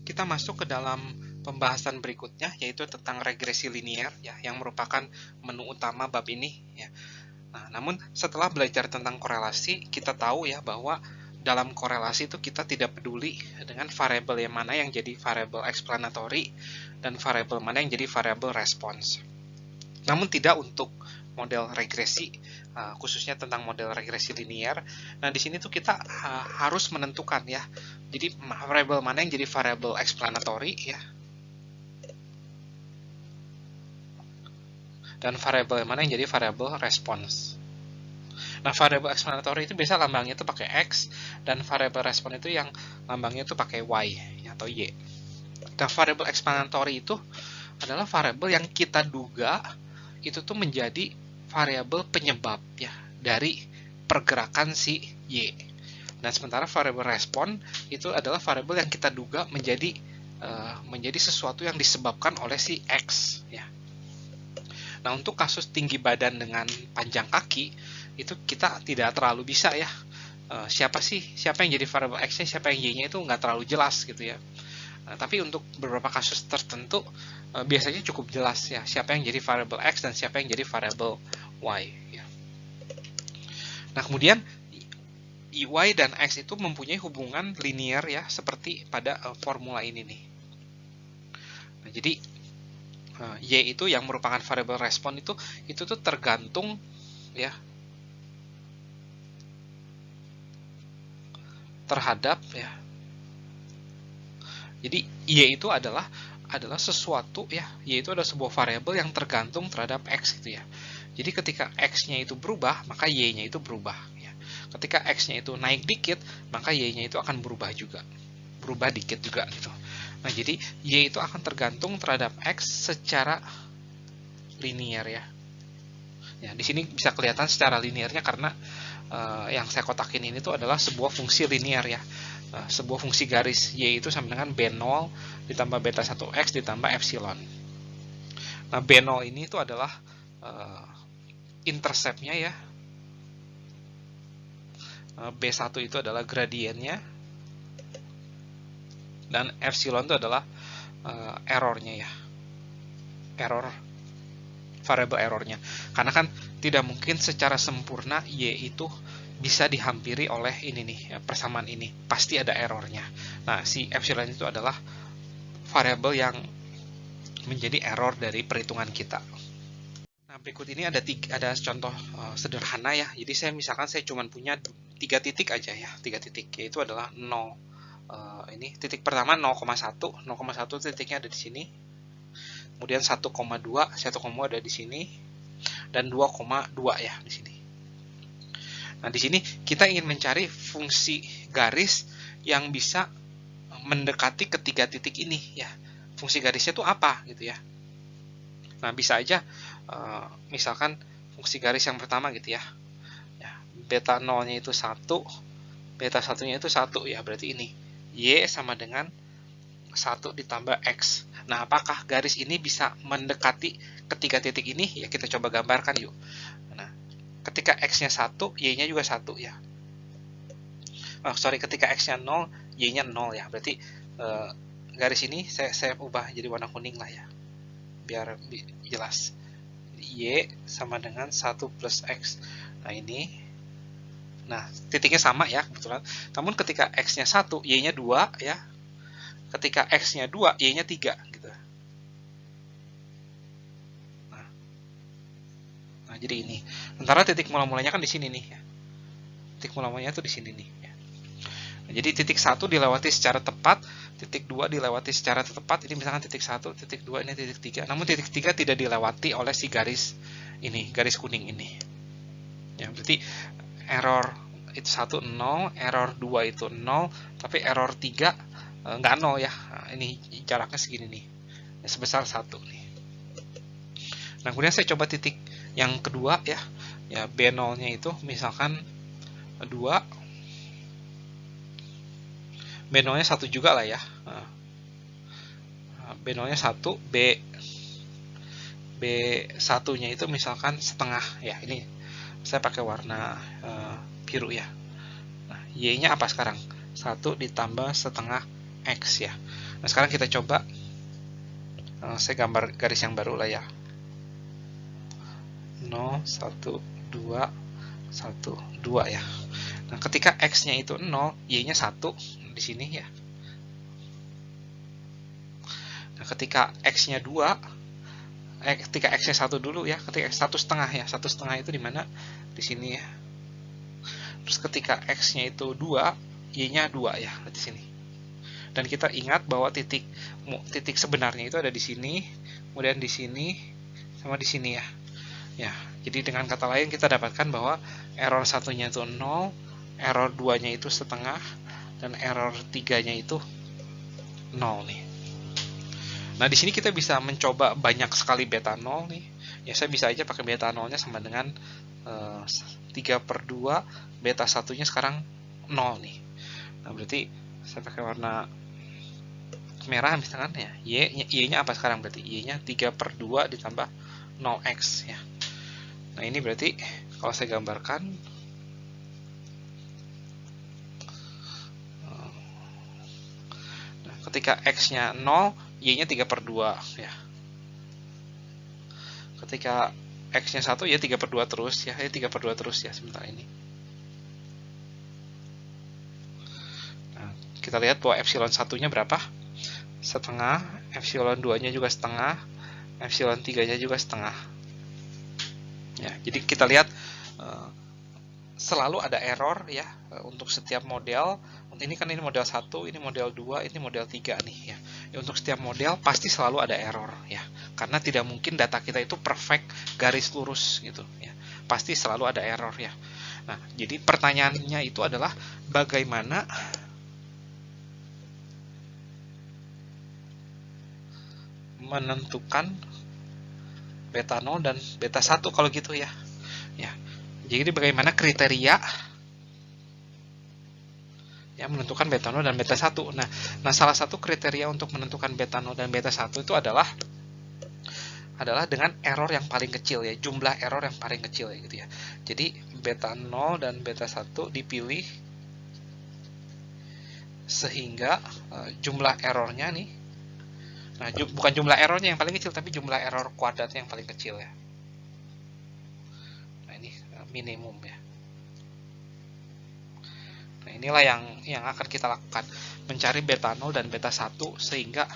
kita masuk ke dalam pembahasan berikutnya, yaitu tentang regresi linear ya, yang merupakan menu utama bab ini ya. Nah, namun setelah belajar tentang korelasi, kita tahu ya bahwa dalam korelasi itu kita tidak peduli dengan variabel yang mana yang jadi variabel explanatory dan variabel mana yang jadi variabel response. Namun tidak untuk model regresi, khususnya tentang model regresi linear. Nah, di sini tuh kita harus menentukan ya. Jadi variabel mana yang jadi variabel explanatory ya, dan variabel mana yang jadi variabel response. Nah, variabel explanatory itu biasa lambangnya itu pakai X, dan variabel respon itu yang lambangnya itu pakai Y atau Y. Nah, variabel explanatory itu adalah variabel yang kita duga itu tuh menjadi variabel penyebab ya dari pergerakan si Y. Dan sementara variabel respon itu adalah variabel yang kita duga menjadi sesuatu yang disebabkan oleh si X ya. Nah, untuk kasus tinggi badan dengan panjang kaki, itu kita tidak terlalu bisa ya. Siapa yang jadi variabel X-nya, siapa yang Y-nya itu nggak terlalu jelas gitu ya. Nah, tapi untuk beberapa kasus tertentu, biasanya cukup jelas ya, siapa yang jadi variabel X dan siapa yang jadi variabel Y. Ya. Nah, kemudian Y dan X itu mempunyai hubungan linear ya, seperti pada formula ini nih. Nah, jadi Y itu yang merupakan variabel respon itu tuh tergantung ya terhadap ya. Jadi Y itu adalah sesuatu ya, Y itu adalah sebuah variabel yang tergantung terhadap X gitu ya. Jadi ketika X-nya itu berubah, maka Y-nya itu berubah ya. Ketika X-nya itu naik dikit, maka Y-nya itu akan berubah juga. Berubah dikit juga gitu. Nah, jadi Y itu akan tergantung terhadap X secara linear ya. Ya, di sini bisa kelihatan secara linearnya karena yang saya kotakin ini tuh adalah sebuah fungsi linear ya. Sebuah fungsi garis Y itu sama dengan B0 ditambah beta 1X ditambah epsilon. Nah, B0 ini itu adalah interceptnya ya. B1 itu adalah gradiennya. Dan epsilon itu adalah errornya ya. Error, variabel errornya. Karena kan tidak mungkin secara sempurna Y itu bisa dihampiri oleh ini nih ya, persamaan ini, pasti ada errornya. Nah, si epsilon itu adalah variabel yang menjadi error dari perhitungan kita. Nah, berikut ini ada contoh sederhana ya. Jadi misalkan saya cuma punya 3 titik aja ya, 3 titik, yaitu adalah 0. Ini titik pertama 0,1 titiknya ada di sini. Kemudian 1,2 ada di sini, dan 2,2 ya di sini. Nah, di sini kita ingin mencari fungsi garis yang bisa mendekati ketiga titik ini ya. Fungsi garisnya itu apa gitu ya. Nah, bisa aja misalkan fungsi garis yang pertama gitu ya. Beta 0-nya itu 1, beta 1-nya itu 1 ya, berarti ini Y sama dengan 1 ditambah X. Nah, apakah garis ini bisa mendekati ketiga titik ini? Ya, kita coba gambarkan yuk. Nah, ketika X-nya 1, Y-nya juga 1 ya. Ketika X-nya 0, Y-nya 0 ya. Berarti garis ini saya ubah jadi warna kuning lah ya, biar jelas. Y sama dengan 1 plus X. Nah, ini. Nah, titiknya sama ya, kebetulan. Namun ketika X-nya 1, Y-nya 2 ya. Ketika X-nya 2, Y-nya 3 gitu. Nah, jadi ini. Sementara titik mula-mulanya kan di sini nih ya. Titik mula-mulanya tuh di sini nih ya. Nah, jadi titik 1 dilewati secara tepat, titik 2 dilewati secara tepat. Ini misalkan titik 1, titik 2, ini titik 3. Namun titik 3 tidak dilewati oleh si garis ini, garis kuning ini. Ya, berarti error itu 1 0, error 2 itu 0, tapi error 3 nggak 0 ya. Nah, ini jaraknya segini nih. Ya, sebesar 1 nih. Nah, kemudian saya coba titik yang kedua ya. Ya, B0-nya itu misalkan 2. B0-nya 1 juga lah ya. Nah, B0-nya 1, B1-nya itu misalkan setengah ya. Ini saya pakai warna biru ya. Nah, Y-nya apa sekarang? 1 ditambah setengah X ya. Nah, sekarang kita coba, saya gambar garis yang baru lah ya. 0, 1, 2, 1, 2 ya. Nah, ketika X-nya itu 0, Y-nya 1 di sini ya. Nah, ketika X-nya 2, ketika X-nya 1 dulu ya, ketika X 1,5 ya, 1,5 itu di mana? Di sini ya. Terus ketika X-nya itu 2, Y-nya 2 ya, di sini. Dan kita ingat bahwa titik sebenarnya itu ada di sini, kemudian di sini, sama di sini ya. Ya, jadi dengan kata lain kita dapatkan bahwa error satunya itu 0, error 2-nya itu setengah, dan error 3-nya itu 0 nih. Nah, di sini kita bisa mencoba banyak sekali beta 0 nih. Ya, saya bisa aja pakai beta 0-nya sama dengan 3/2, beta 1-nya sekarang 0 nih. Nah, berarti saya pakai warna merah misalkan ya. Y-nya apa sekarang berarti? Y-nya 3/2 ditambah 0x ya. Nah, ini berarti kalau saya gambarkan, nah, ketika X-nya 0, Y-nya 3/2 ya. Ketika X-nya 1, ya 3/2 terus ya. Ya 3/2 terus ya sebentar ini. Nah, kita lihat bahwa epsilon 1-nya berapa? Setengah, epsilon 2-nya juga setengah, epsilon 3-nya juga setengah. Ya, jadi kita lihat selalu ada error ya untuk setiap model. Ini kan ini model 1, ini model 2, ini model 3 nih ya. Untuk setiap model pasti selalu ada error ya. Karena tidak mungkin data kita itu perfect garis lurus gitu ya. Pasti selalu ada error ya. Nah, jadi pertanyaannya itu adalah bagaimana menentukan beta 0 dan beta 1 kalau gitu ya. Ya. Jadi bagaimana kriteria yang menentukan beta 0 dan beta 1. Nah, salah satu kriteria untuk menentukan beta 0 dan beta 1 itu adalah dengan error yang paling kecil ya, jumlah error yang paling kecil ya gitu ya. Jadi beta 0 dan beta 1 dipilih sehingga jumlah errornya nih, nah bukan jumlah errornya yang paling kecil, tapi jumlah error kuadratnya yang paling kecil ya. Nah, ini minimum ya. Nah, inilah yang akan kita lakukan, mencari beta 0 dan beta 1 sehingga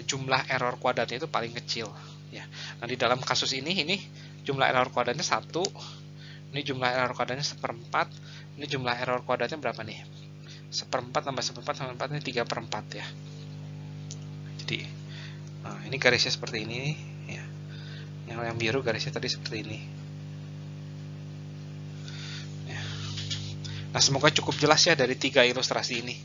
jumlah error kuadratnya itu paling kecil ya. Nah, di dalam kasus ini jumlah error kuadratnya 1, ini jumlah error kuadratnya 1/4, ini jumlah error kuadratnya berapa nih? 1/4 tambah 1/4 tambah 4 ini 3/4 ya. Jadi nah, ini garisnya seperti ini ya. Yang biru garisnya tadi seperti ini. Nah, semoga cukup jelas ya dari 3 ilustrasi ini.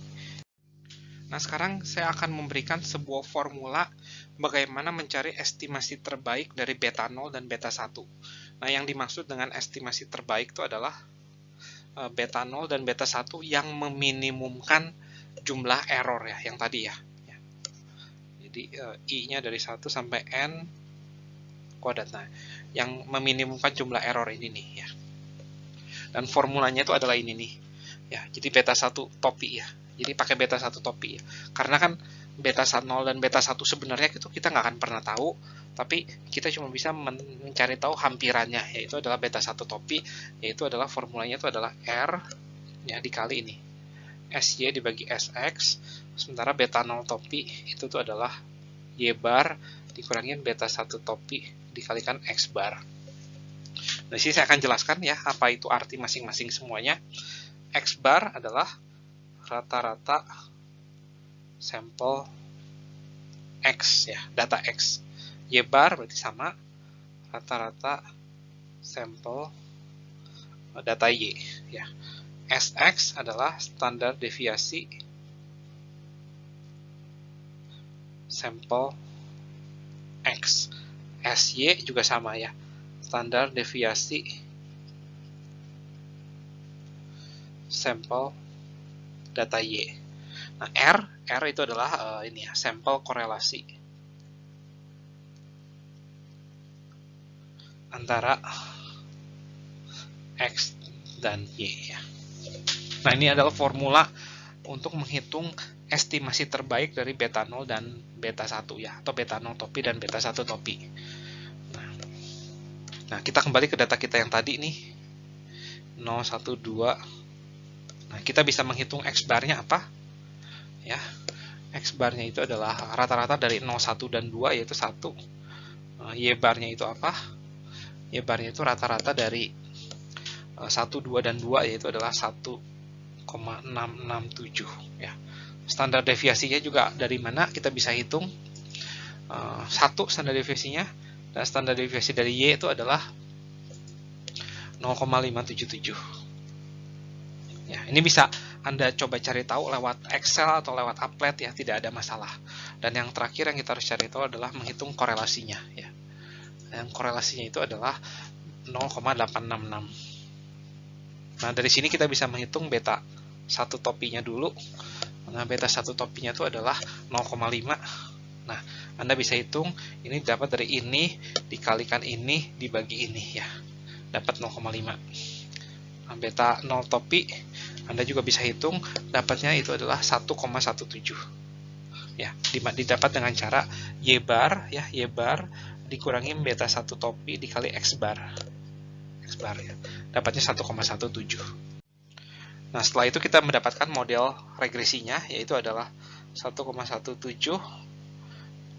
Nah, sekarang saya akan memberikan sebuah formula bagaimana mencari estimasi terbaik dari beta 0 dan beta 1. Nah, yang dimaksud dengan estimasi terbaik itu adalah beta 0 dan beta 1 yang meminimumkan jumlah error ya, yang tadi ya. Jadi, I-nya dari 1 sampai N kuadrat. Nah, yang meminimumkan jumlah error ini nih ya. Dan formulanya itu adalah ini nih. Ya, jadi beta 1 topi ya. Jadi pakai beta 1 topi ya. Karena kan beta 0 dan beta 1 sebenarnya itu kita nggak akan pernah tahu, tapi kita cuma bisa mencari tahu hampirannya, yaitu adalah beta 1 topi, yaitu adalah formulanya itu adalah R ya dikali ini. SY dibagi SX, sementara beta 0 topi itu tuh adalah Y bar dikurangin beta 1 topi dikalikan X bar. Nah, sini saya akan jelaskan ya apa itu arti masing-masing semuanya. X bar adalah rata-rata sampel X ya, data X. Y bar berarti sama rata-rata sampel data Y ya. SX adalah standar deviasi sampel X. SY juga sama ya, standar deviasi sampel data Y. Nah, R itu adalah ini ya, sampel korelasi antara X dan Y ya. Nah, ini adalah formula untuk menghitung estimasi terbaik dari beta 0 dan beta 1 ya, atau beta 0 topi dan beta 1 topi. Nah, kita kembali ke data kita yang tadi nih, 0, 1, 2. Nah, kita bisa menghitung X bar-nya apa? Ya, X bar-nya itu adalah rata-rata dari 0, 1, dan 2, yaitu 1. Y bar-nya itu apa? Y bar-nya itu rata-rata dari 1, 2, dan 2, yaitu adalah 1,667 ya. Standar deviasinya juga dari mana kita bisa hitung? 1 standar deviasinya, dan standar deviasi dari Y itu adalah 0,577 ya. Ini bisa Anda coba cari tahu lewat Excel atau lewat Applet ya, tidak ada masalah. Dan yang terakhir yang kita harus cari tahu adalah menghitung korelasinya ya. Yang korelasinya itu adalah 0,866. Nah, dari sini kita bisa menghitung beta 1 topinya dulu. Nah, beta 1 topinya itu adalah 0,5. Nah, Anda bisa hitung ini dapat dari ini dikalikan ini dibagi ini ya. Dapat 0,5. Nah, beta 0 topi Anda juga bisa hitung dapatnya itu adalah 1,17. Ya, didapat dengan cara Y bar ya, Y bar dikurangi beta 1 topi dikali X bar. X bar ya. Dapatnya 1,17. Nah, setelah itu kita mendapatkan model regresinya, yaitu adalah 1,17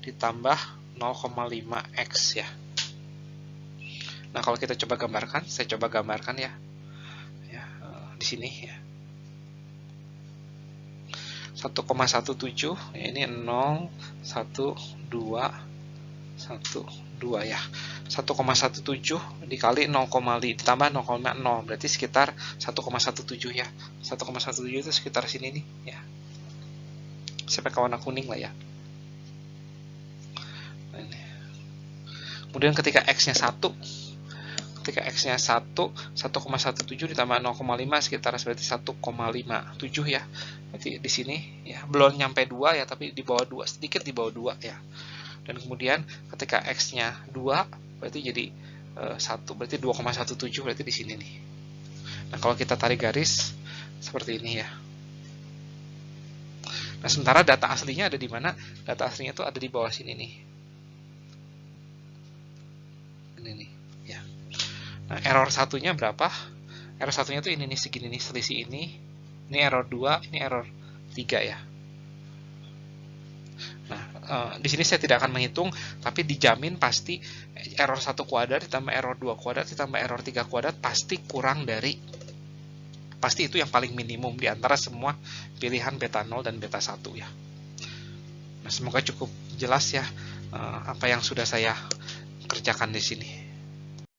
ditambah 0,5x ya. Nah, kalau kita coba gambarkan, saya coba gambarkan ya. Di sini ya. 1,17 ya, ini 0, 1, 2, 1, 2 ya. 1,17 dikali 0,5 ditambah 0,0 berarti sekitar 1,17 ya. 1,17 itu sekitar sini nih ya. Saya pakai warna kuning lah ya. Nah, ini. Kemudian ketika X-nya 1, ketika X-nya 1,17 ditambah 0,5 sekitar berarti 1,57 ya. Berarti di sini ya belum nyampe 2 ya, tapi di bawah 2, sedikit di bawah 2 ya. Dan kemudian ketika X-nya 2 berarti jadi 1, berarti 2,17 berarti di sini nih. Nah, kalau kita tarik garis seperti ini ya. Nah, sementara data aslinya ada di mana? Data aslinya itu ada di bawah sini nih. Ini nih ya. Nah, error satunya berapa? Error satunya itu ini nih, segini nih, selisih ini. Ini error 2, ini error 3 ya. Nah, di sini saya tidak akan menghitung, tapi dijamin pasti error 1 kuadrat ditambah error 2 kuadrat ditambah error 3 kuadrat pasti kurang dari, pasti itu yang paling minimum di antara semua pilihan beta 0 dan beta 1 ya. Nah, semoga cukup jelas ya apa yang sudah saya kerjakan di sini.